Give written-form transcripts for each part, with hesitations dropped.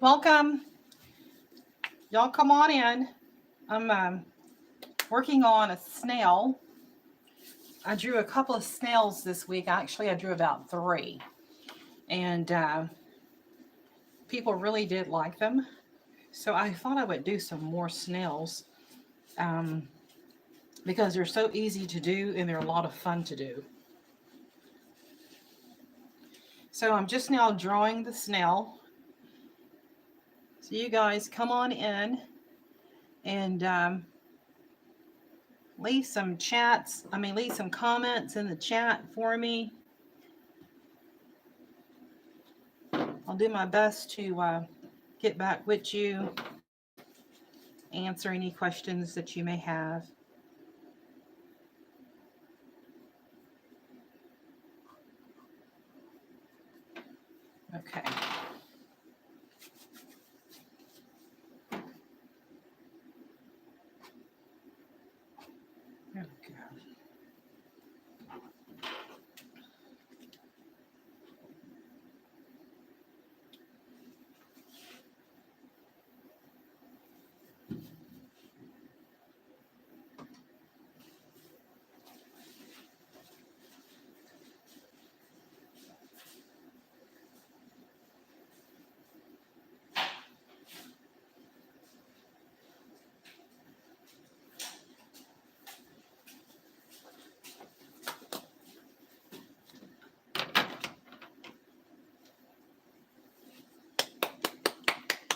Welcome. Y'all come on in. I'm working on a snail. I drew a couple of snails this week. Actually, I drew about 3. And people really did like them. So I thought I would do some more snails because they're so easy to do and they're a lot of fun to do. So I'm just now drawing the snail. So you guys come on in and leave some leave some comments in the chat for me. I'll do my best to get back with you, answer any questions that you may have. Okay. There we go.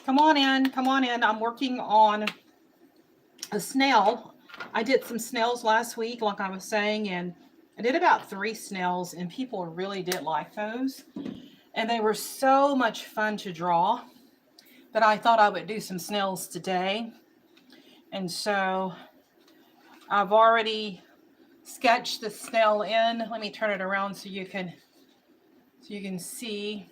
Come on in, come on in. I'm working on a snail. I did some snails last week, like I was saying, and I did about 3 snails, and people really did like those. And they were so much fun to draw that I thought I would do some snails today. And so I've already sketched the snail in. Let me turn it around so you can see.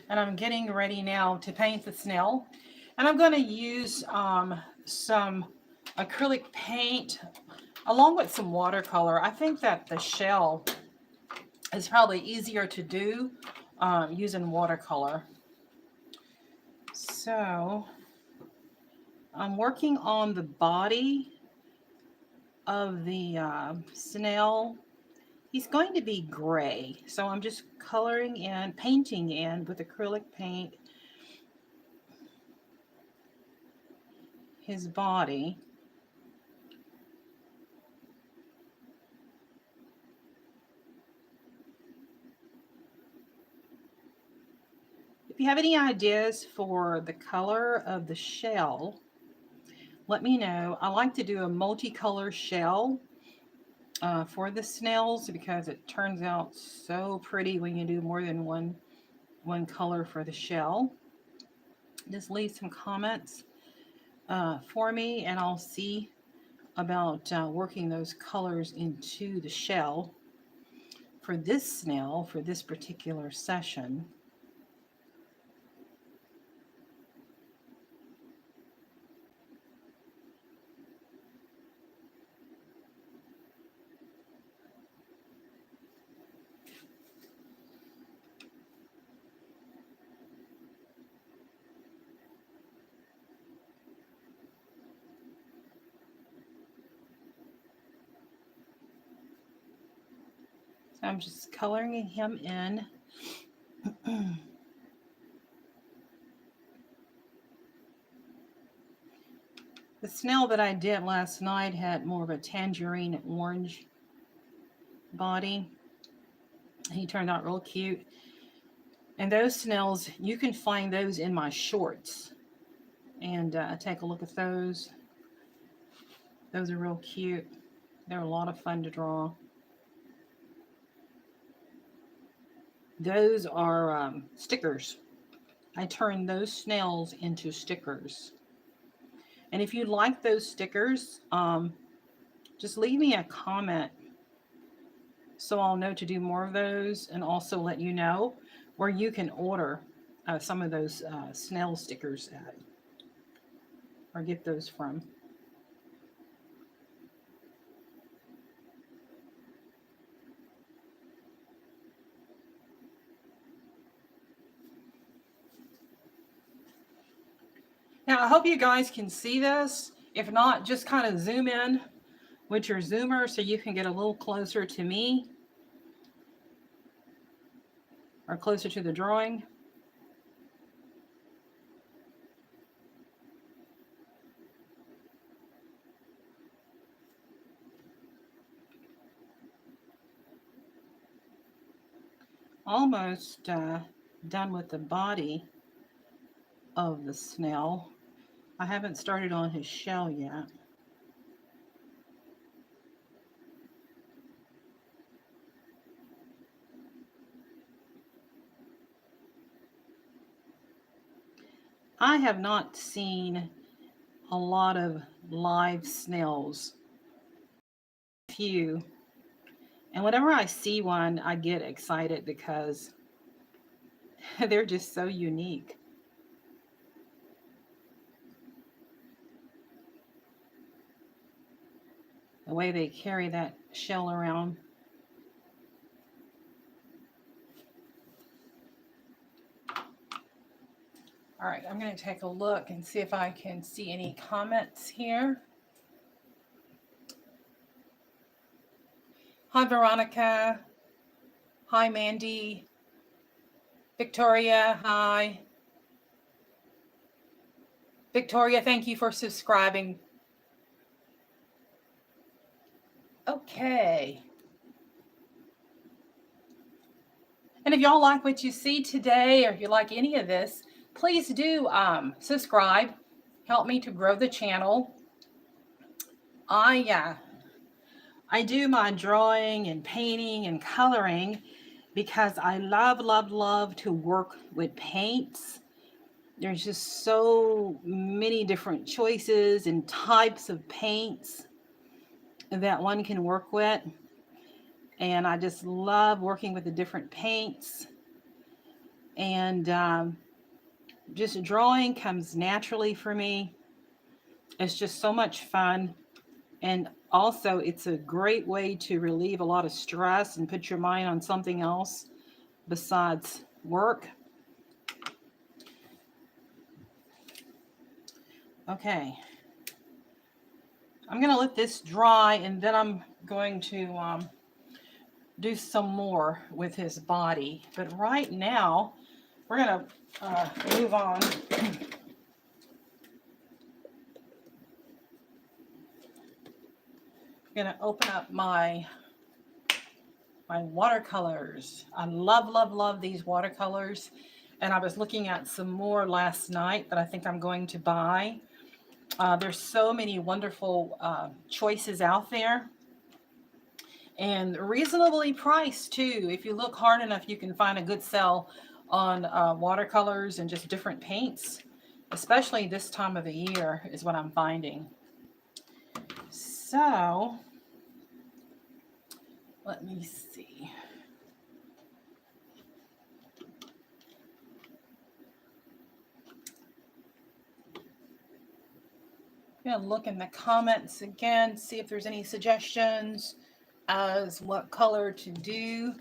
And I'm getting ready now to paint the snail. And I'm going to use some acrylic paint along with some watercolor. I think that the shell is probably easier to do using watercolor. So I'm working on the body of the snail. He's going to be gray, so I'm just coloring in, painting in with acrylic paint his body. If you have any ideas for the color of the shell, let me know. I like to do a multicolor shell for the snails because it turns out so pretty when you do more than one color for the shell. Just leave some comments for me and I'll see about working those colors into the shell for this snail for this particular session. So I'm just coloring him in. The snail that I did last night had more of a tangerine orange body. He turned out real cute. And those snails, you can find those in my shorts. And take a look at those. Those are real cute. They're a lot of fun to draw. Those are stickers. I turned those snails into stickers. And if you like those stickers, just leave me a comment so I'll know to do more of those and also let you know where you can order some of those snail stickers at or get those from. Now, I hope you guys can see this. If not, just kind of zoom in with your zoomer so you can get a little closer to me or closer to the drawing. Almost done with the body of the snail. I haven't started on his shell yet. I have not seen a lot of live snails. Few. And whenever I see one, I get excited because they're just so unique. The way they carry that shell around. All right, I'm going to take a look and see if I can see any comments here. Hi, Veronica. Hi, Mandy. Victoria, hi. Victoria, thank you for subscribing. Okay. And if y'all like what you see today, or if you like any of this, please do subscribe. Help me to grow the channel. I do my drawing and painting and coloring because I love to work with paints. There's just so many different choices and types of paints that one can work with. And I just love working with the different paints. And just drawing comes naturally for me. It's just so much fun. And also, it's a great way to relieve a lot of stress and put your mind on something else besides work. Okay. I'm going to let this dry, and then I'm going to do some more with his body. But right now, we're going to move on. I'm going to open up my watercolors. I love these watercolors. And I was looking at some more last night that I think I'm going to buy. There's so many wonderful choices out there. And reasonably priced too. If you look hard enough, you can find a good sale on watercolors and just different paints. Especially this time of the year is what I'm finding. So, let me see. I'm going to look in the comments again, see if there's any suggestions as what color to do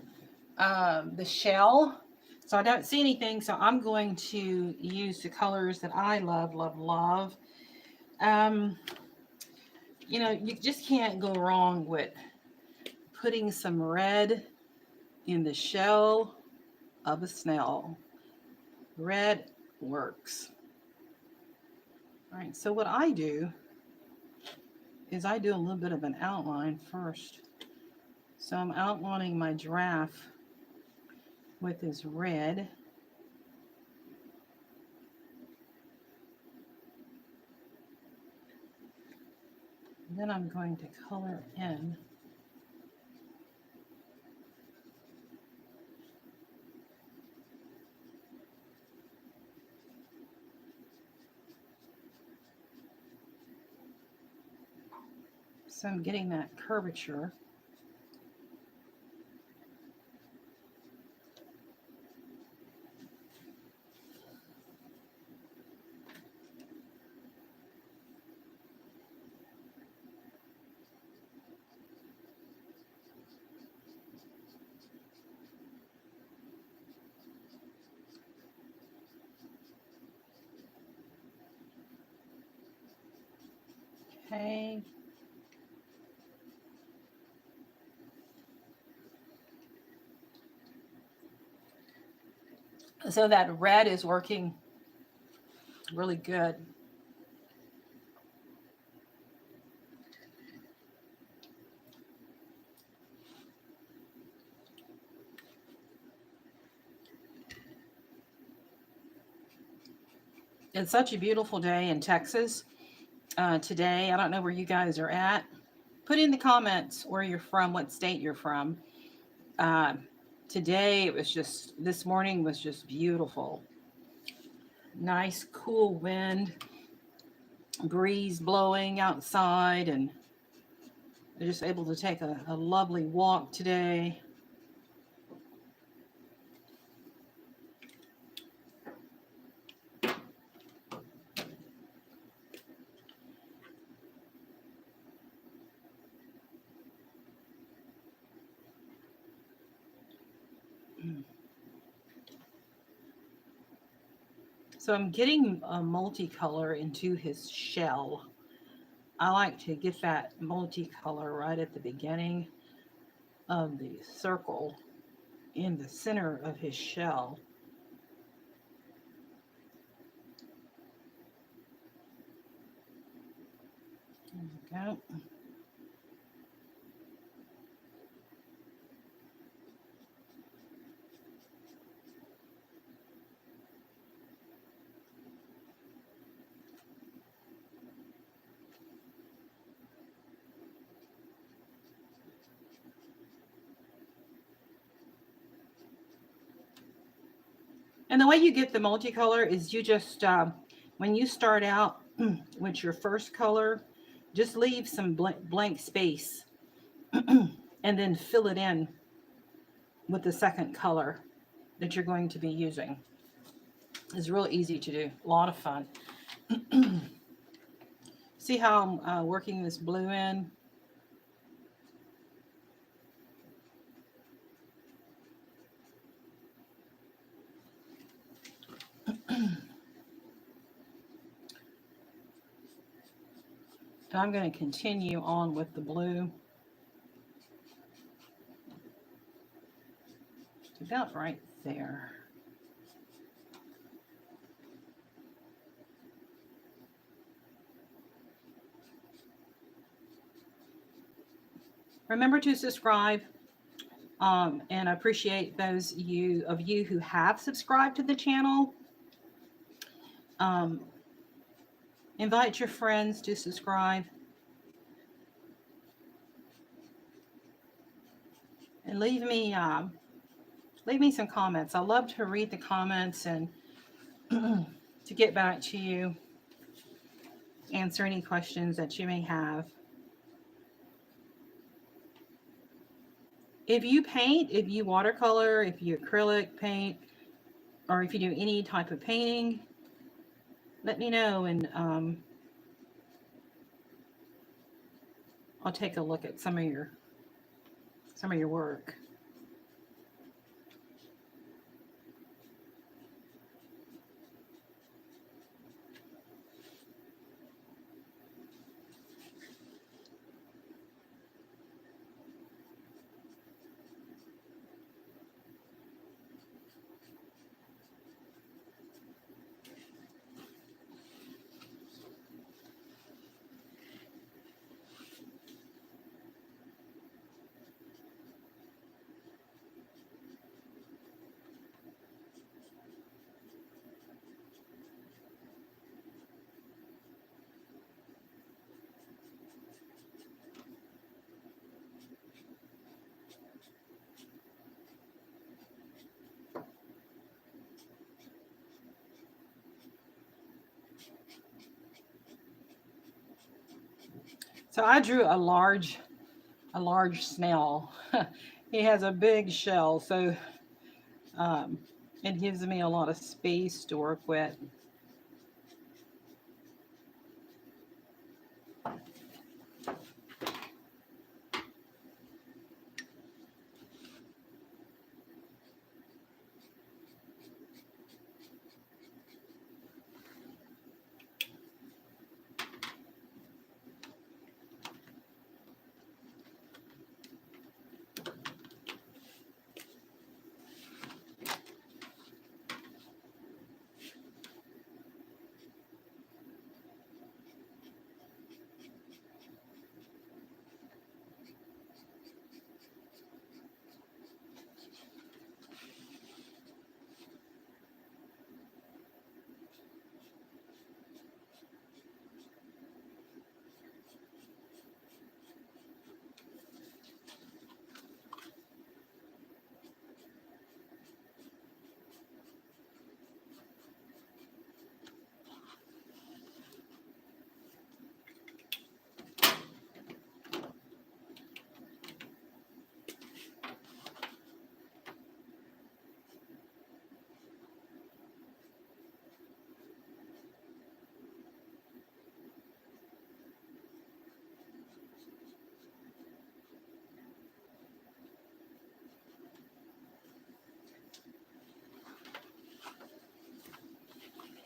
the shell. So I don't see anything, so I'm going to use the colors that I love. You know, you just can't go wrong with putting some red in the shell of a snail. Red works. All right, so what I do is I do a little bit of an outline first. So I'm outlining my giraffe with this red. And then I'm going to color in so I'm getting that curvature. Okay. So that red is working really good. It's such a beautiful day in Texas today. I don't know where you guys are at. Put in the comments where you're from, what state you're from. Uh, Today, this morning was just beautiful. Nice, cool wind, breeze blowing outside, and I'm just able to take a lovely walk today. So I'm getting a multicolor into his shell. I like to get that multicolor right at the beginning of the circle in the center of his shell. There we go. And the way you get the multicolor is you just, when you start out with your first color, just leave some blank space and then fill it in with the second color that you're going to be using. It's real easy to do, a lot of fun. See how I'm working this blue in? And I'm going to continue on with the blue. About right there. Remember to subscribe, and I appreciate those of you who have subscribed to the channel. Invite your friends to subscribe. And leave me some comments. I love to read the comments and to get back to you, answer any questions that you may have. If you paint, if you watercolor, if you acrylic paint, or if you do any type of painting, let me know, and I'll take a look at some of your work. So I drew a large snail. He has a big shell, so it gives me a lot of space to work with.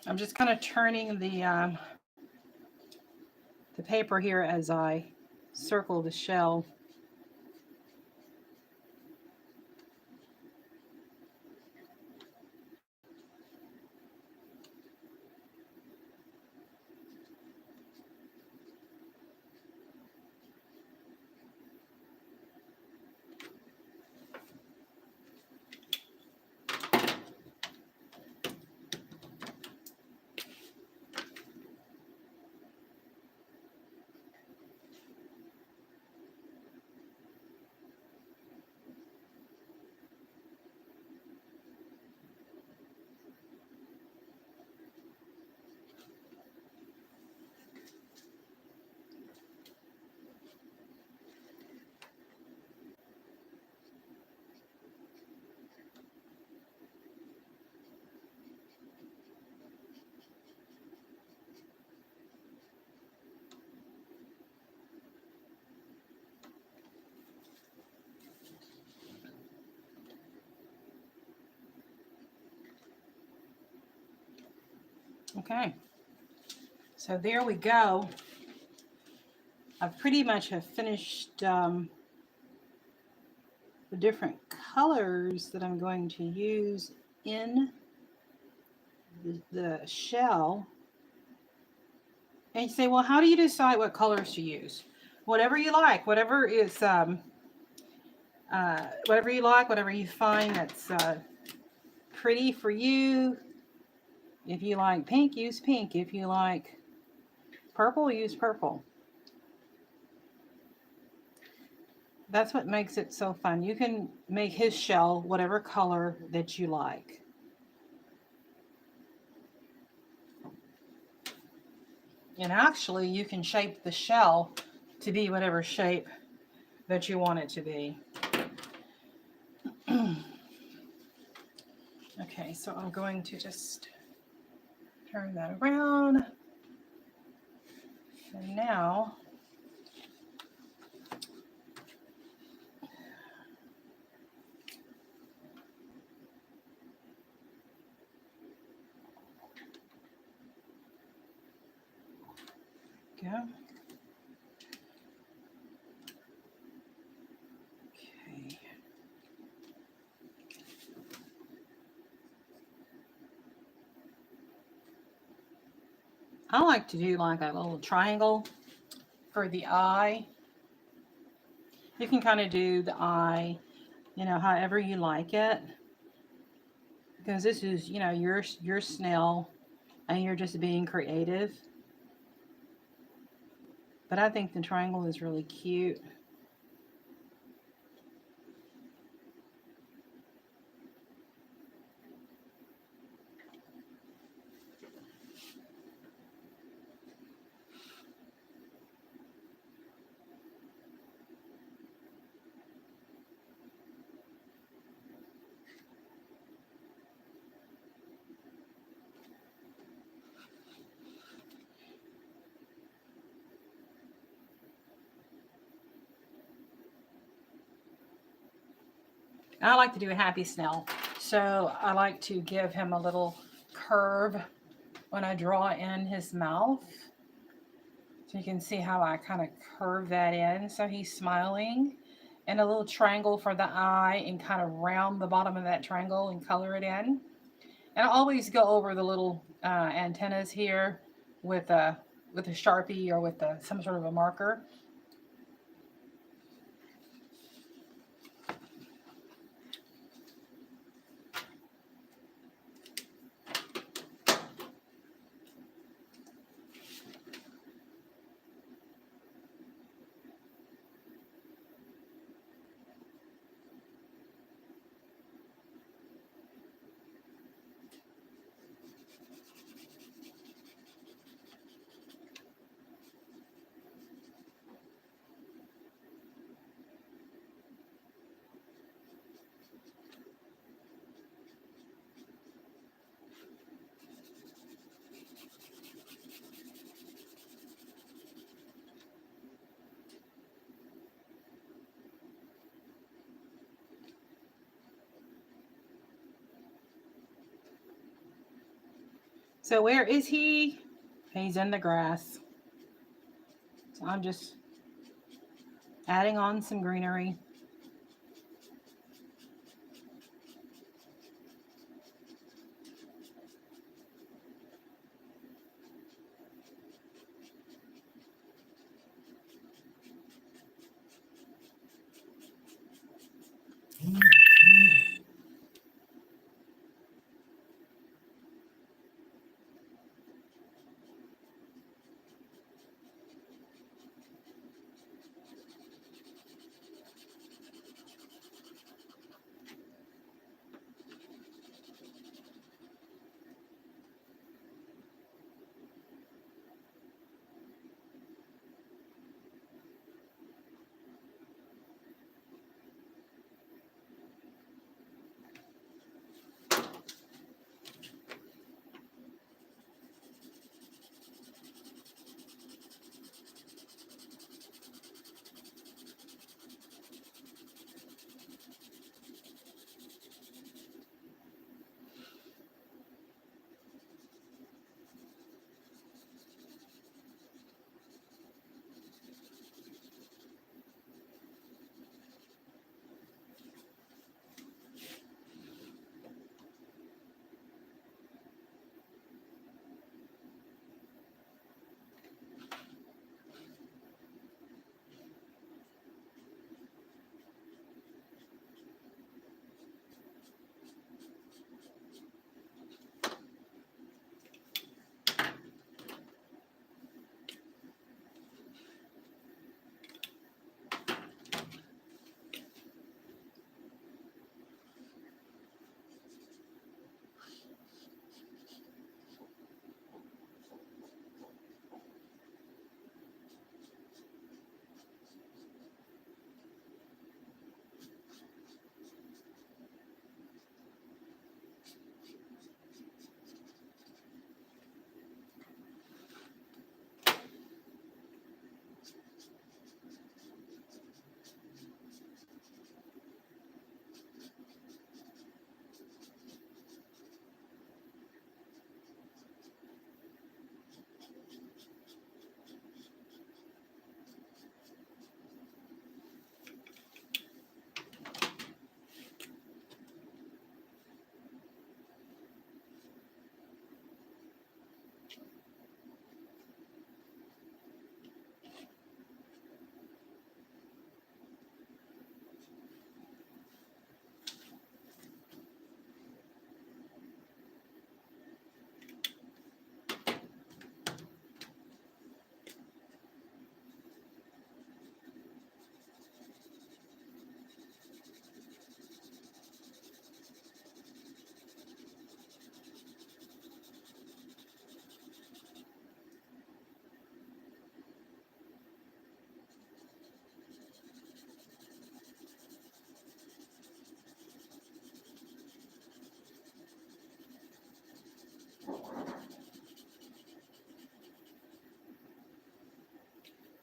I'm just kind of turning the paper here as I circle the shell. Okay, so there we go. I pretty much have finished the different colors that I'm going to use in the shell. And you say, well, how do you decide what colors to use? Whatever you like, whatever is, whatever you like, whatever you find that's pretty for you. If you like pink, use pink. If you like purple, use purple. That's what makes it so fun. You can make his shell whatever color that you like. And actually, you can shape the shell to be whatever shape that you want it to be. Okay, so I'm going to just turn that around. And now, go. Okay. I like to do like a little triangle for the eye. You can kind of do the eye, you know, however you like it. Because this is, you know, your snail and you're just being creative. But I think the triangle is really cute. I like to do a happy snail. So I like to give him a little curve when I draw in his mouth. So you can see how I kind of curve that in. So he's smiling. And a little triangle for the eye and kind of round the bottom of that triangle and color it in. And I always go over the little antennas here with a Sharpie or with some sort of a marker. So where is he? He's in the grass. So I'm just adding on some greenery.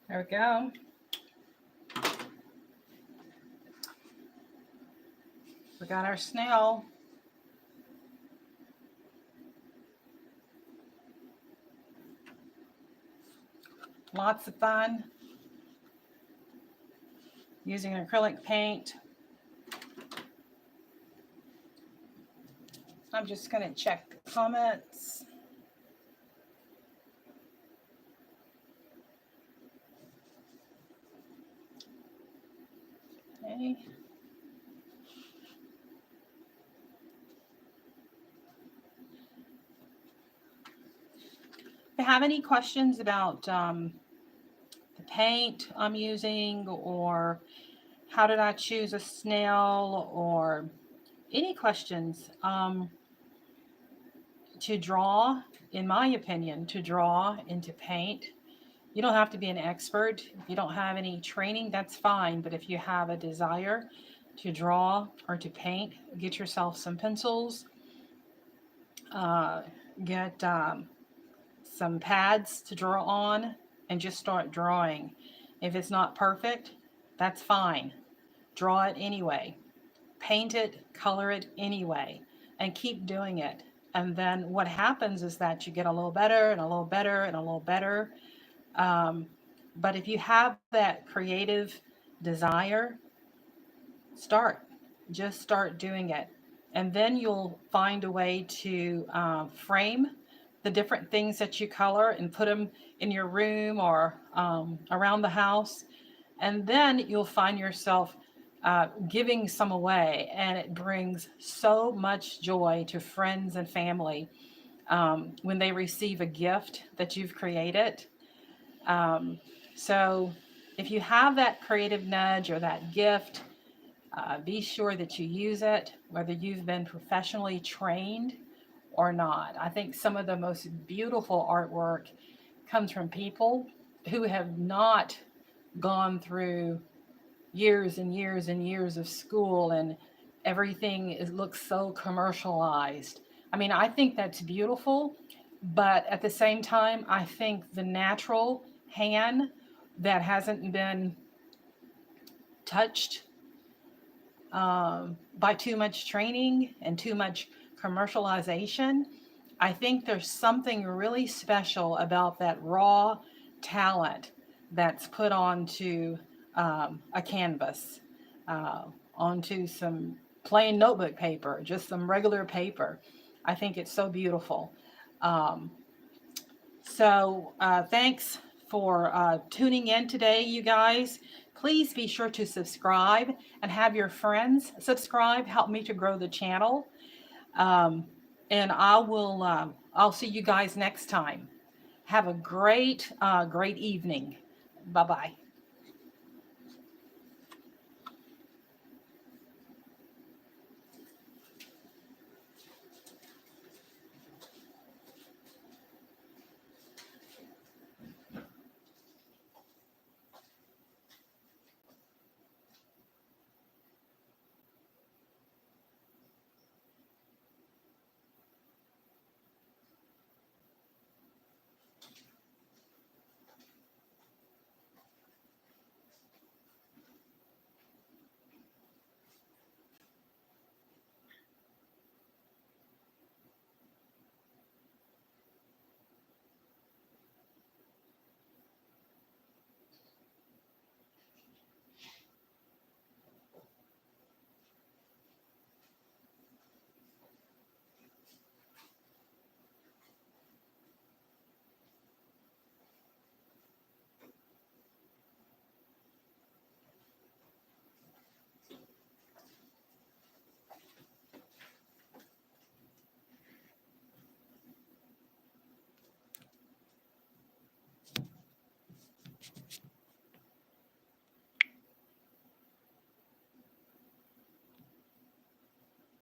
There we go. We got our snail. Lots of fun using acrylic paint. I'm just going to check the comments. Okay. If you have any questions about the paint I'm using, or how did I choose a snail, or any questions to draw, in my opinion, to draw and to paint, you don't have to be an expert. If you don't have any training, that's fine. But if you have a desire to draw or to paint, get yourself some pencils, get some pads to draw on, and just start drawing. If it's not perfect, that's fine. Draw it anyway. Paint it, color it anyway, and keep doing it And then what happens is that you get a little better and a little better and a little better. Um, but if you have that creative desire, start. Just start doing it. And then you'll find a way to frame the different things that you color and put them in your room or around the house. And then you'll find yourself giving some away, and it brings so much joy to friends and family when they receive a gift that you've created. Um, so if you have that creative nudge or that gift, be sure that you use it, whether you've been professionally trained or not. I think some of the most beautiful artwork comes from people who have not gone through years and years and years of school and everything looks so commercialized. I mean, I think that's beautiful, but at the same time, I think the natural hand that hasn't been touched by too much training and too much commercialization, I think there's something really special about that raw talent that's put onto a canvas, uh, onto some plain notebook paper, just some regular paper. I think it's so beautiful. Um, thanks for tuning in today, you guys. Please be sure to subscribe and have your friends subscribe. Help me to grow the channel. Um, and I'll see you guys next time. Have a great evening. Bye bye.